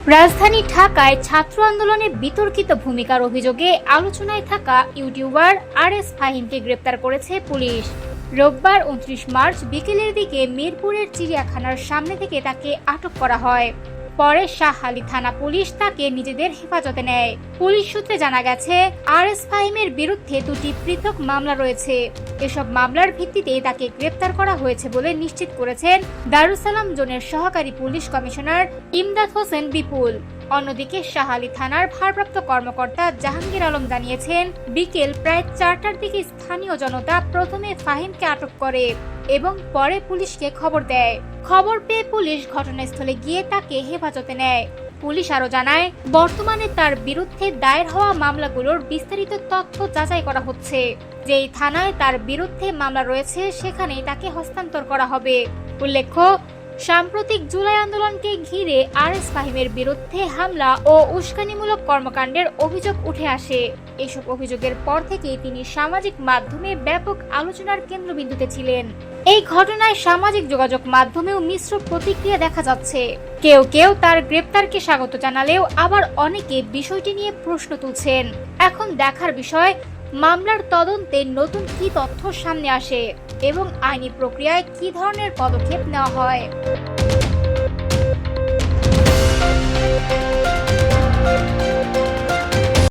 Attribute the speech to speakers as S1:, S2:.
S1: রাজধানী ঢাকায় ছাত্র আন্দোলনে বিতর্কিত ভূমিকার অভিযোগে আলোচনায় থাকা ইউটিউবার আরএস ফাহিমকে গ্রেপ্তার করেছে পুলিশ। রোববার 29 মার্চ বিকেলের দিকে মিরপুরের চিড়িয়াখানার সামনে থেকে তাকে আটক করা হয়। পরে শাহআলী থানা পুলিশ তাকে নিজেদের হেফাজতে নেয়। পুলিশ সূত্রে জানা গেছে, আরএস ফাহিমের বিরুদ্ধে দুটি পৃথক মামলা রয়েছে। এসব মামলার ভিত্তিতে তাকে গ্রেপ্তার করা হয়েছে বলে নিশ্চিত করেছেন দারুস সালাম জোনের সহকারী পুলিশ কমিশনার ইমদাদ হোসেন বিপুল। অন্যদিকে শাহআলী থানার ভারপ্রাপ্ত কর্মকর্তা জাহাঙ্গীর আলম জানিয়েছেন, বিকেল প্রায় 4টার দিকে স্থানীয় জনতা প্রথমে ফাহিমকে আটক করে এবং পরে পুলিশকে খবর দেয়। খবর পেয়ে পুলিশ ঘটনাস্থলে গিয়ে তাকে হেফাজতে নেয়। পুলিশ আরো জানায়, বর্তমানে তার বিরুদ্ধে দায়ের হওয়া মামলাগুলোর বিস্তারিত তথ্য যাচাই করা হচ্ছে। যেই থানায় তার বিরুদ্ধে মামলা রয়েছে সেখানেই তাকে হস্তান্তর করা হবে। উল্লেখ্য, সাম্প্রতিক জুলাই আন্দোলনকে ঘিরে আরএস ফাহিমের বিরুদ্ধে হামলা ও উস্কানিমূলক কর্মকাণ্ডের অভিযোগ উঠে আসে। এসব অভিযোগের পর থেকেই তিনি সামাজিক মাধ্যমে ব্যাপক আলোচনার কেন্দ্রবিন্দুতে ছিলেন। এই ঘটনায় সামাজিক যোগাযোগ মাধ্যমেও মিশ্র প্রতিক্রিয়া দেখা যাচ্ছে। কেউ কেউ তার গ্রেপ্তারকে স্বাগত জানালেও আবার অনেকে বিষয়টি নিয়ে প্রশ্ন তুলছেন। এখন দেখার বিষয়, মামলার তদন্তে নতুন কি তথ্য সামনে আসে এবং আইনি প্রক্রিয়ায় কি ধরনের পদক্ষেপ নেওয়া হয়।